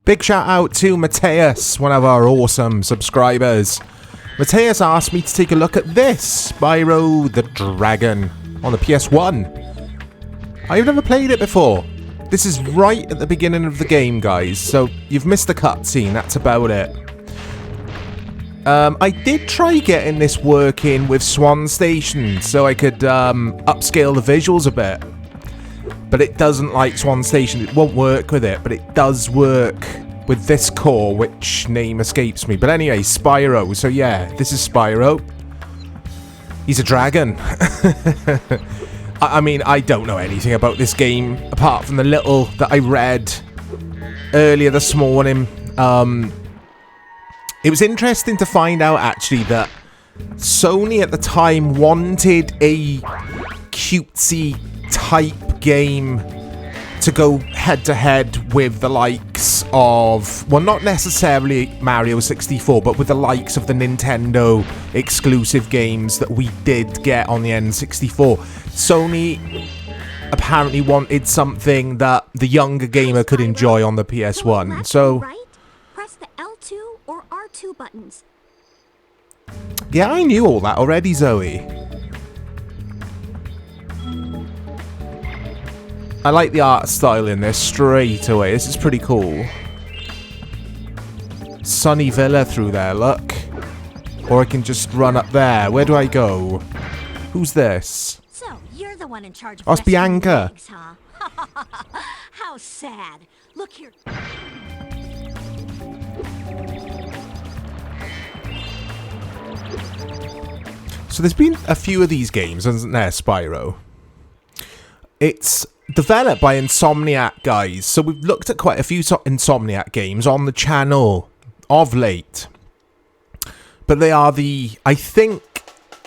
Big shout out to Mateus, one of our awesome subscribers. Mateus asked me to take a look at this, Spyro the Dragon, on the PS1. I've never played it before. This is right at the beginning of the game, guys, so you've missed the cutscene, that's about it. I did try getting this working with Swan Station, so I could upscale the visuals a bit. But it doesn't like Swan Station, it won't work with it, but it does work with this core, which name escapes me. But anyway, Spyro, so yeah, this is Spyro. He's a dragon. I mean, I don't know anything about this game, apart from the little that I read earlier this morning. It was interesting to find out, actually, that Sony at the time wanted a cutesy type game to go head-to-head with the likes of, well, not necessarily Mario 64, but with the likes of the Nintendo exclusive games that we did get on the N64. Sony apparently wanted something that the younger gamer could enjoy on the PS1. So, press the L2 or R2 buttons. Yeah, I knew all that already, Zoe. I like the art style in this straight away. This is pretty cool. Sunny Villa through there, look. Or I can just run up there. Where do I go? Who's this? So, you're the one in charge of Oh, it's Bianca. legs, huh? How sad. Look here. So there's been a few of these games, hasn't there, Spyro? It's developed by Insomniac, guys. So we've looked at quite a few Insomniac games on the channel of late. But they are the, I think,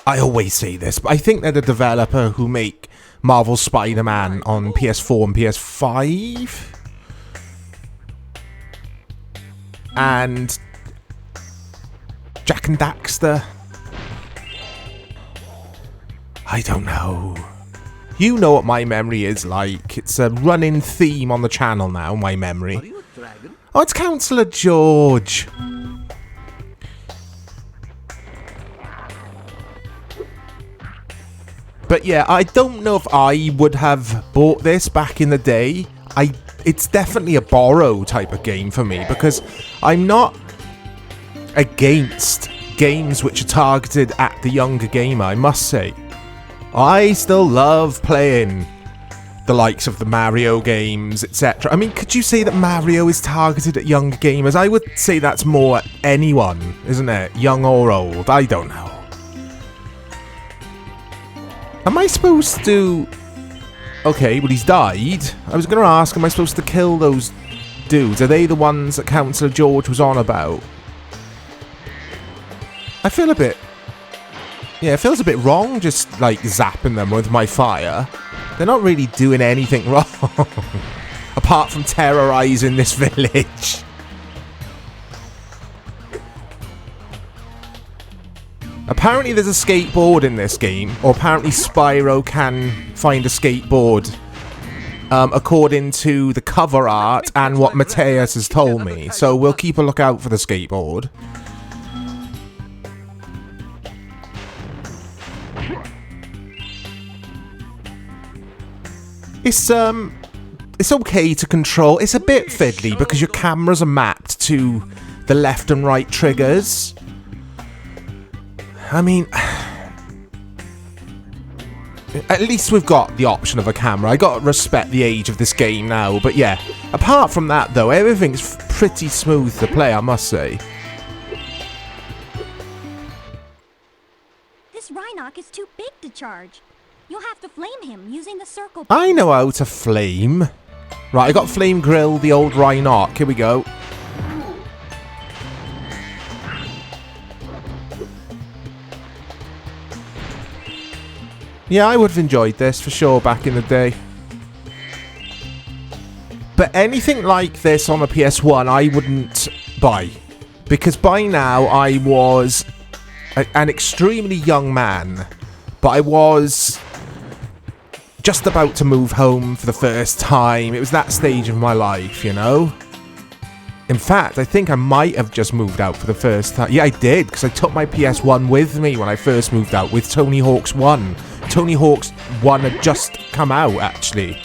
I always say this, but I think they're the developer who make Marvel Spider-Man on PS4 and PS5. And Jak and Daxter. I don't know. You know what my memory is like. It's a running theme on the channel now, my memory. Are you a dragon? Oh, it's Councillor George. But yeah, I don't know if I would have bought this back in the day. It's definitely a borrow type of game for me, because I'm not against games which are targeted at the younger gamer, I must say. I still love playing the likes of the Mario games, etc. I mean, could you say that Mario is targeted at younger gamers? I would say that's more anyone, isn't it? Young or old, I don't know. Am I supposed to... Okay, well, he's died. I was going to ask, am I supposed to kill those dudes? Are they the ones that Councillor George was on about? I feel a bit... Yeah, it feels a bit wrong just, like, zapping them with my fire. They're not really doing anything wrong. Apart from terrorising this village. Apparently there's a skateboard in this game. Or apparently Spyro can find a skateboard. According to the cover art and what Mateus has told me. So we'll keep a lookout for the skateboard. It's okay to control. It's a bit fiddly because your cameras are mapped to the left and right triggers. I mean, at least we've got the option of a camera. I gotta respect the age of this game now, but yeah. Apart from that, though, everything's pretty smooth to play, I must say. This Rhinoc is too big to charge. You'll have to flame him using the circle. I know how to flame. Right, I got Flame Grill, the old Rhinoc. Here we go. Yeah, I would have enjoyed this for sure back in the day. But anything like this on a PS1, I wouldn't buy. Because by now, I was an extremely young man. But I was just about to move home for the first time. It was that stage of my life, you know? In fact, I think I might have just moved out for the first time. Yeah, I did, because I took my PS1 with me when I first moved out with Tony Hawk's 1. Tony Hawk's 1 had just come out, actually.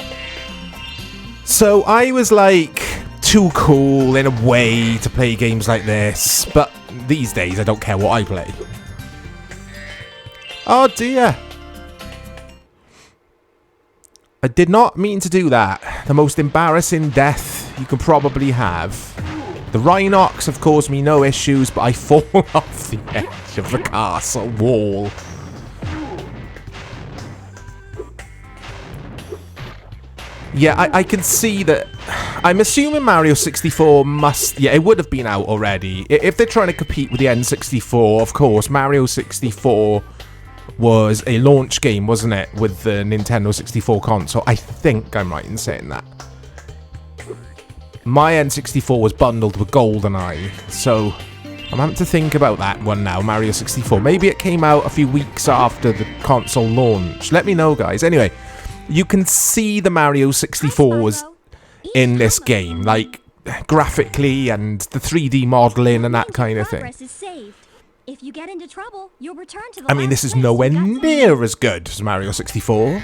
So I was like, too cool in a way to play games like this. But these days, I don't care what I play. Oh dear. I did not mean to do that. The most embarrassing death you can probably have. The Rhinox have caused me no issues, but I fall off the edge of the castle wall. Yeah, I can see that. I'm assuming Mario 64 must... Yeah, it would have been out already. If they're trying to compete with the N64, of course, Mario 64 was a launch game, wasn't it? With the Nintendo 64 console. I think I'm right in saying that. My N64 was bundled with GoldenEye, so I'm having to think about that one now, Mario 64. Maybe it came out a few weeks after the console launch. Let me know, guys. Anyway, you can see the Mario 64s in this game, like graphically and the 3D modeling and that kind of thing. If you get into trouble, you'll return to the I mean, this is nowhere near as good as Mario 64.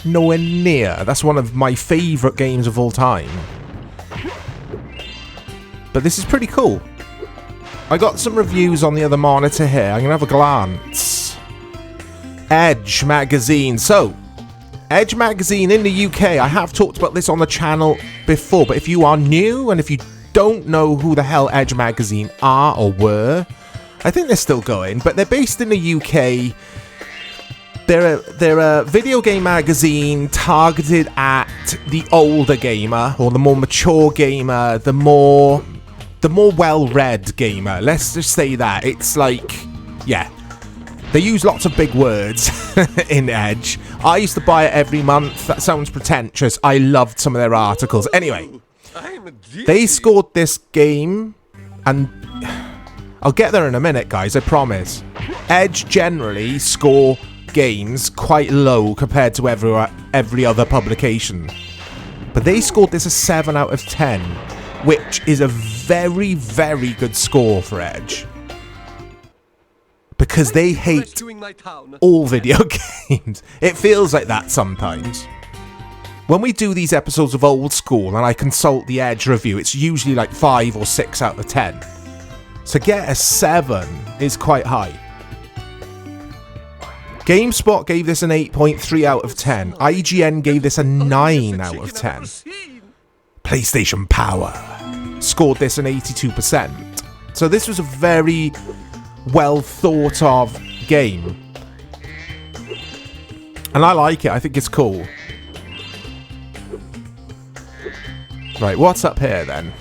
Nowhere near. That's one of my favourite games of all time. But this is pretty cool. I got some reviews on the other monitor here. I'm going to have a glance. Edge magazine. So, Edge magazine in the UK. I have talked about this on the channel before, but if you are new and if you don't know who the hell Edge magazine are or were, I think they're still going, but they're based in the UK. They're a video game magazine targeted at the older gamer, or the more mature gamer, the more well-read gamer. Let's just say that. It's like, yeah, they use lots of big words in Edge. I used to buy it every month. That sounds pretentious. I loved some of their articles. Anyway, they scored this game, and I'll get there in a minute, guys, I promise. Edge generally score games quite low compared to every other publication. But they scored this a 7 out of 10, which is a very, very good score for Edge. Because they hate all video games. It feels like that sometimes. When we do these episodes of Old School and I consult the Edge review, it's usually like 5 or 6 out of 10. So get a 7 is quite high. GameSpot gave this an 8.3 out of 10. IGN gave this a 9 out of 10. PlayStation Power scored this an 82%. So this was a very well thought of game. And I like it. I think it's cool. Right, what's up here then?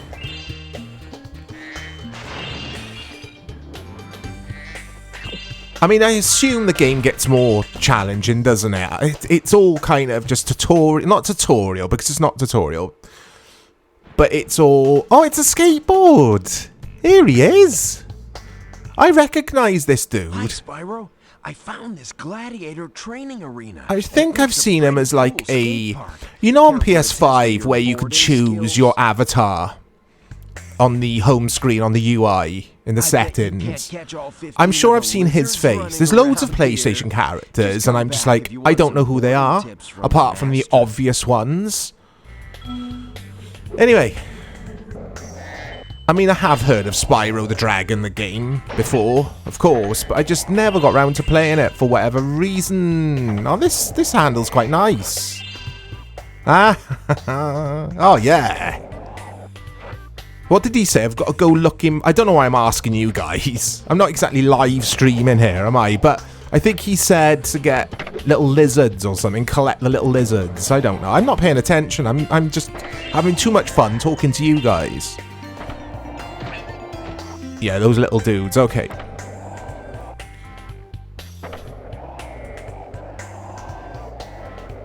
I mean, I assume the game gets more challenging, doesn't it? It's all kind of just tutorial, not tutorial, because it's not tutorial. But it's all... Oh, it's a skateboard! Here he is! I recognise this dude. Hi, Spyro. I found this gladiator training arena. I think I've seen him as like a... You know on PS5 where you could choose your avatar on the home screen, on the UI, in the settings. I'm sure I've seen his face. There's loads of PlayStation characters, and I'm just like, I don't know who they are, apart from the obvious ones. Anyway. I mean, I have heard of Spyro the Dragon, the game, before, of course, but I just never got round to playing it for whatever reason. Oh, this handle's quite nice. Ah, oh yeah. What did he say? I've got to go looking... I don't know why I'm asking you guys. I'm not exactly live streaming here, am I? But I think he said to get little lizards or something. Collect the little lizards. I don't know. I'm not paying attention. I'm just having too much fun talking to you guys. Yeah, those little dudes. Okay.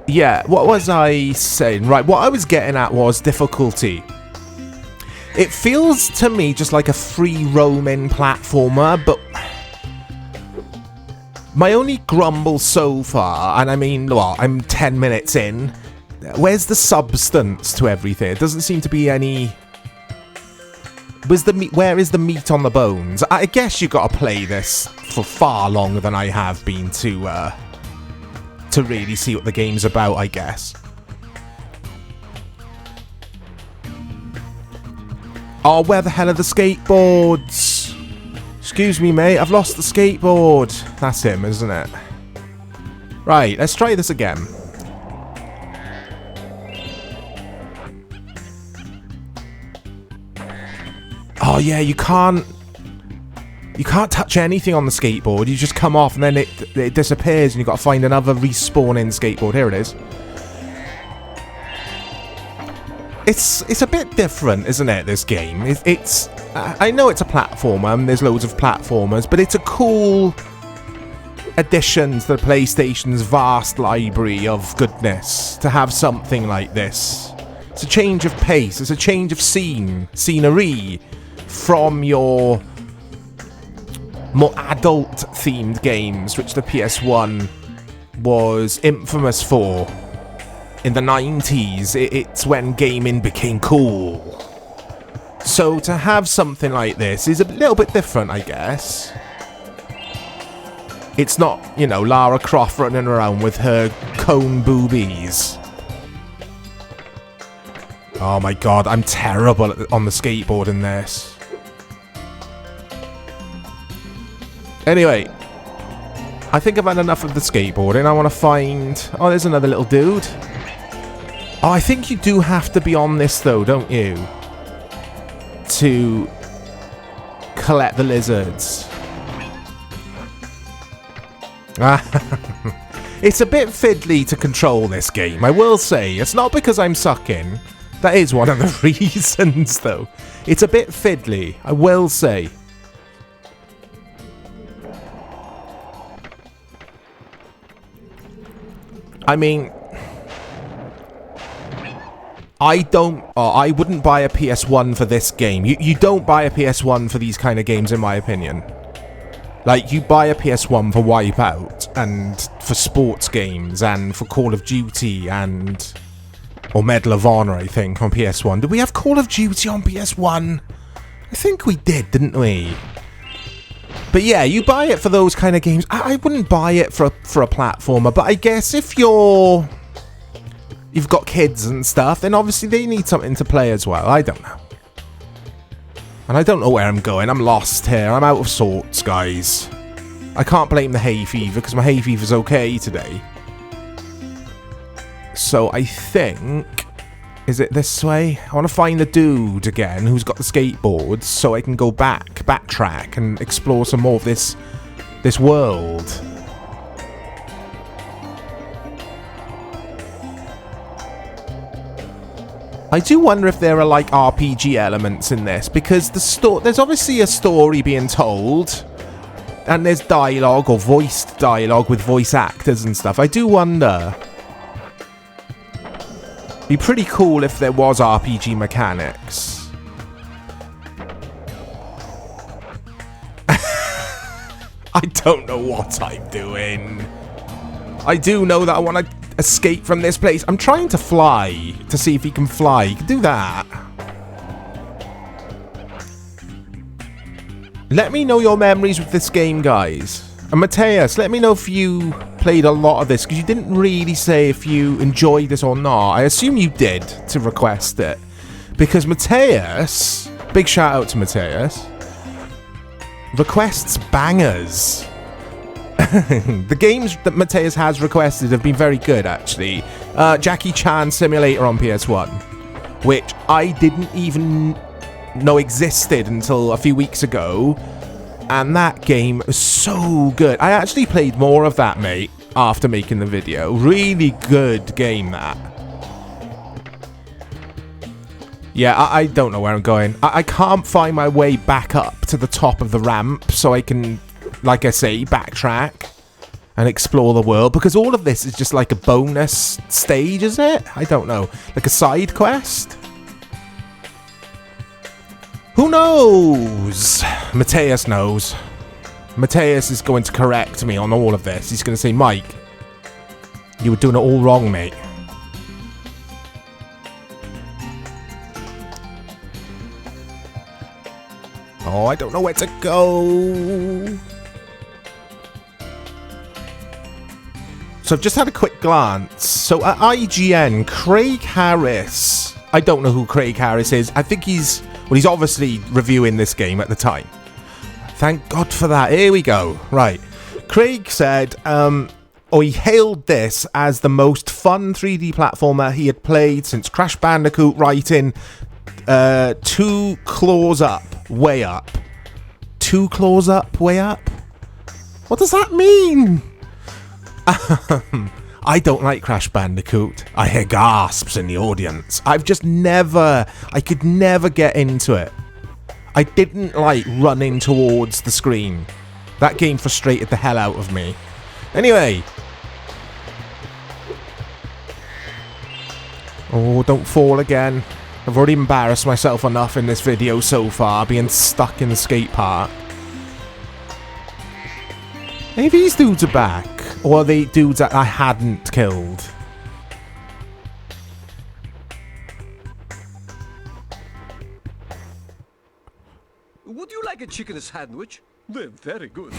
Yeah, what was I saying? Right, what I was getting at was difficulty. It feels to me just like a free roaming platformer, but my only grumble so far, and I mean, well, I'm 10 minutes in, where's the substance to everything? It doesn't seem to be any Where is the meat on the bones? I guess you got to play this for far longer than I have been to really see what the game's about, I guess. Oh, where the hell are the skateboards? Excuse me, mate, I've lost the skateboard. That's him, isn't it? Right, let's try this again. Oh yeah, you can't touch anything on the skateboard. You just come off and then it disappears and you've got to find another respawning skateboard. Here it is. It's a bit different, isn't it, this game? It's I know it's a platformer and there's loads of platformers, but it's a cool addition to the PlayStation's vast library of goodness to have something like this. It's a change of pace, it's a change of scenery from your more adult-themed games, which the PS1 was infamous for. In the 90s, it's when gaming became cool. So to have something like this is a little bit different, I guess. It's not, you know, Lara Croft running around with her cone boobies. Oh my god, I'm terrible on the skateboard in this. Anyway, I think I've had enough of the skateboarding. I want to find... Oh, there's another little dude. Oh, I think you do have to be on this, though, don't you? To collect the lizards. It's a bit fiddly to control this game, I will say. It's not because I'm sucking. That is one of the reasons, though. It's a bit fiddly, I will say. I mean, I wouldn't buy a PS1 for this game. You don't buy a PS1 for these kind of games, in my opinion. Like, you buy a PS1 for Wipeout, and for sports games, and for Call of Duty, and... Or Medal of Honor, I think, on PS1. Did we have Call of Duty on PS1? I think we did, didn't we? But yeah, you buy it for those kind of games. I wouldn't buy it for a platformer, but I guess if you've got kids and stuff, then obviously they need something to play as well. I don't know. And I don't know where I'm going. I'm lost here. I'm out of sorts, guys. I can't blame the hay fever, because my hay fever's okay today. So I think... Is it this way? I want to find the dude again who's got the skateboards so I can go backtrack and explore some more of this world. I do wonder if there are like RPG elements in this, because there's obviously a story being told and there's dialogue or voiced dialogue with voice actors and stuff. I do wonder. Be pretty cool if there was RPG mechanics. I don't know what I'm doing. I do know that I want to escape from this place. I'm trying to fly to see if he can fly. You can do that. Let me know your memories with this game, guys. And Mateus, let me know if you played a lot of this, because you didn't really say if you enjoyed this or not. I assume you did to request it, because Mateus, big shout out to Mateus, requests bangers. The games that Mateus has requested have been very good, actually. Jackie Chan Simulator on PS1, which I didn't even know existed until a few weeks ago. And that game is so good. I actually played more of that, mate, after making the video. Really good game, that. Yeah, I don't know where I'm going. I can't find my way back up to the top of the ramp so I can, like I say, backtrack and explore the world. Because all of this is just like a bonus stage, is it? I don't know. Like a side quest? Who knows? Mateus knows. Mateus is going to correct me on all of this. He's going to say, Mike, you were doing it all wrong, mate. Oh, I don't know where to go. So I've just had a quick glance. So at IGN, Craig Harris. I don't know who Craig Harris is. I think he's obviously reviewing this game at the time. Thank God for that. Here we go. Right. Craig said, he hailed this as the most fun 3D platformer he had played since Crash Bandicoot, writing, 2 claws up, way up. 2 claws up, way up? What does that mean? I don't like Crash Bandicoot. I hear gasps in the audience. I could never get into it. I didn't like running towards the screen. That game frustrated the hell out of me. Anyway. Oh, don't fall again. I've already embarrassed myself enough in this video so far, being stuck in the skate park. Any of these dudes are back? Or are they dudes that I hadn't killed? Would you like a chicken sandwich? They're very good.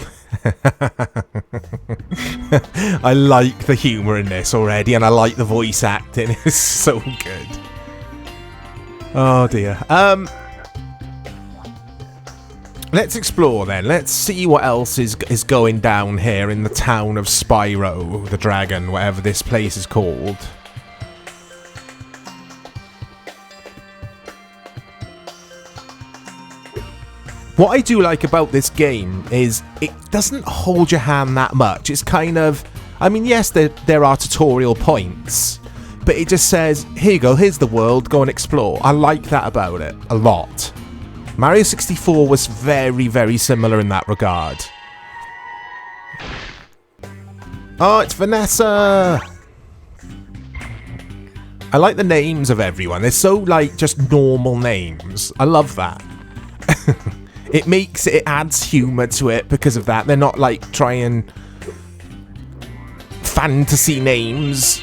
I like the humour in this already, and I like the voice acting. It's so good. Oh dear. Let's explore then. Let's see what else is going down here in the town of Spyro, the dragon, whatever this place is called. What I do like about this game is it doesn't hold your hand that much. It's kind of, I mean, yes, there are tutorial points, but it just says, here you go, here's the world, go and explore. I like that about it a lot. Mario 64 was very, very similar in that regard. Oh, it's Vanessa! I like the names of everyone. They're so, like, just normal names. I love that. It adds humour to it because of that. They're not, like, trying fantasy names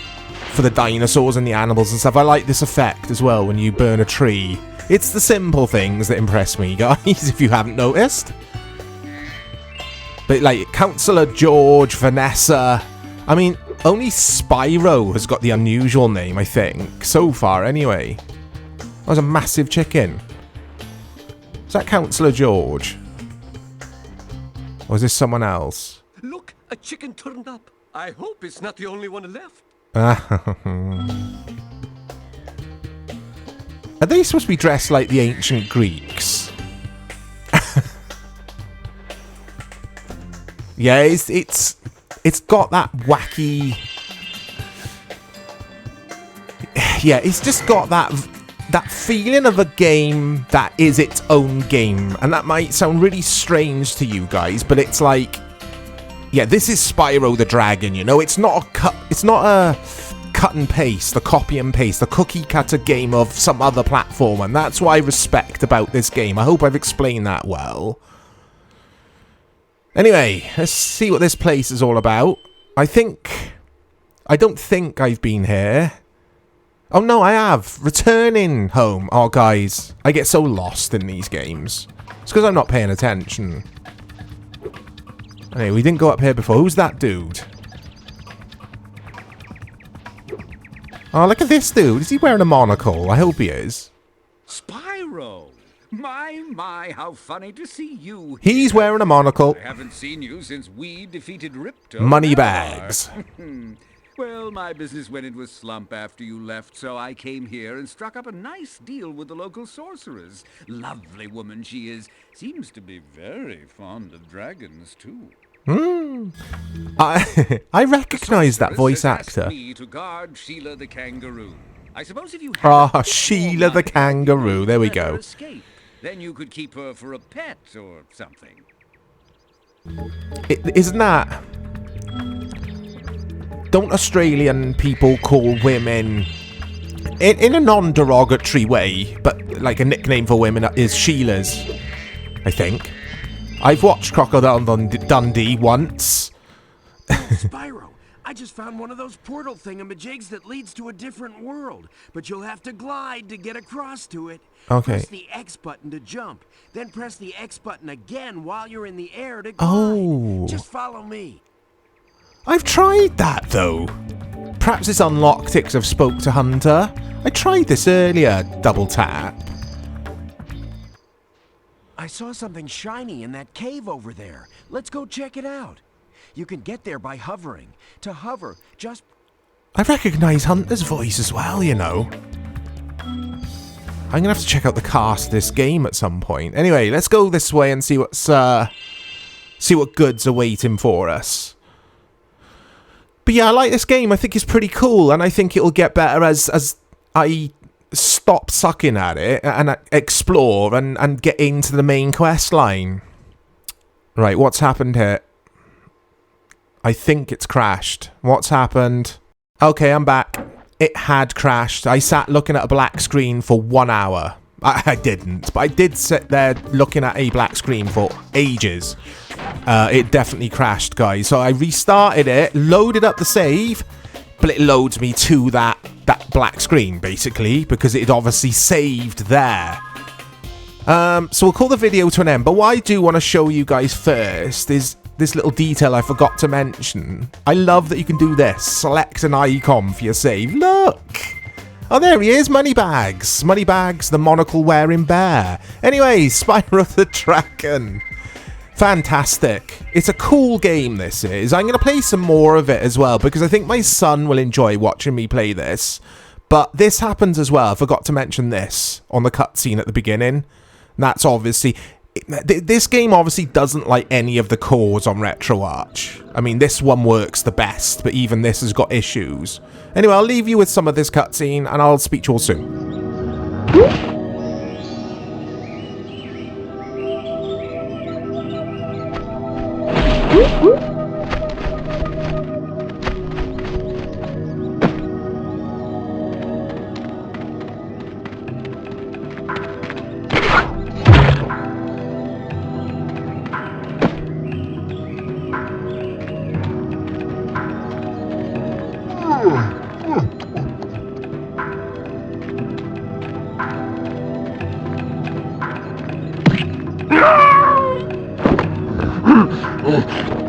for the dinosaurs and the animals and stuff. I like this effect as well when you burn a tree. It's the simple things that impress me, guys, if you haven't noticed. But, like, Councillor George, Vanessa... I mean, only Spyro has got the unusual name, I think. So far, anyway. That was a massive chicken. Is that Councillor George? Or is this someone else? Look, a chicken turned up. I hope it's not the only one left. Are they supposed to be dressed like the ancient Greeks? Yeah, it's got that wacky... Yeah, it's just got that feeling of a game that is its own game. And that might sound really strange to you guys, but it's like... Yeah, this is Spyro the Dragon, you know? It's not a cut and paste, the copy and paste, the cookie cutter game of some other platform, and that's what I respect about this game. I hope I've explained that well. Anyway, let's see what this place is all about. I don't think I've been here. Oh no, I have. Returning home. Oh guys, I get so lost in these games. It's because I'm not paying attention. Anyway, we didn't go up here before. Who's that dude? Oh, look at this dude. Is he wearing a monocle? I hope he is. Spyro! My, how funny to see you. He's wearing a monocle. I haven't seen you since we defeated Ripto. Moneybags. Well, my business went into a slump after you left, so I came here and struck up a nice deal with the local sorceress. Lovely woman she is. Seems to be very fond of dragons, too. I recognise that voice actor. Asked me to guard Sheila the kangaroo. I suppose if you had Sheila the kangaroo. There we go. Escape, then you could keep her for a pet or something. Isn't that... Don't Australian people call women, in a non-derogatory way, but like a nickname for women is Sheilas, I think. I've watched Crocodile Dundee once. Spyro, I just found one of those portal thingamajigs that leads to a different world, but you'll have to glide to get across to it. Okay. Press the X button to jump, then press the X button again while you're in the air to glide. Oh. Just follow me. I've tried that, though. Perhaps it's unlocked it because I've spoke to Hunter. I tried this earlier, double tap. I saw something shiny in that cave over there. Let's go check it out. You can get there by hovering. To hover, just... I recognise Hunter's voice as well, you know. I'm going to have to check out the cast of this game at some point. Anyway, let's go this way and see what's... see what goods are waiting for us. But yeah, I like this game. I think it's pretty cool, and I think it'll get better as I stop sucking at it and explore and get into the main quest line. Right, what's happened here? I think it's crashed. What's happened? Okay, I'm back. It had crashed. I sat looking at a black screen for 1 hour. I didn't, but I did sit there looking at a black screen for ages. It definitely crashed, guys. So I restarted it, loaded up the save, but it loads me to that black screen, basically, because it had obviously saved there. So we'll call the video to an end, but what I do want to show you guys first is this little detail I forgot to mention. I love that you can do this. Select an icon for your save. Look! Oh, there he is, Moneybags. Moneybags, the monocle-wearing bear. Anyway, Spyro the Dragon. Fantastic. It's a cool game, this is. I'm going to play some more of it as well, because I think my son will enjoy watching me play this. But this happens as well. I forgot to mention this on the cutscene at the beginning. That's obviously... This game obviously doesn't like any of the cores on RetroArch. I mean, this one works the best, but even this has got issues. Anyway, I'll leave you with some of this cutscene, and I'll speak to you all soon. Oh.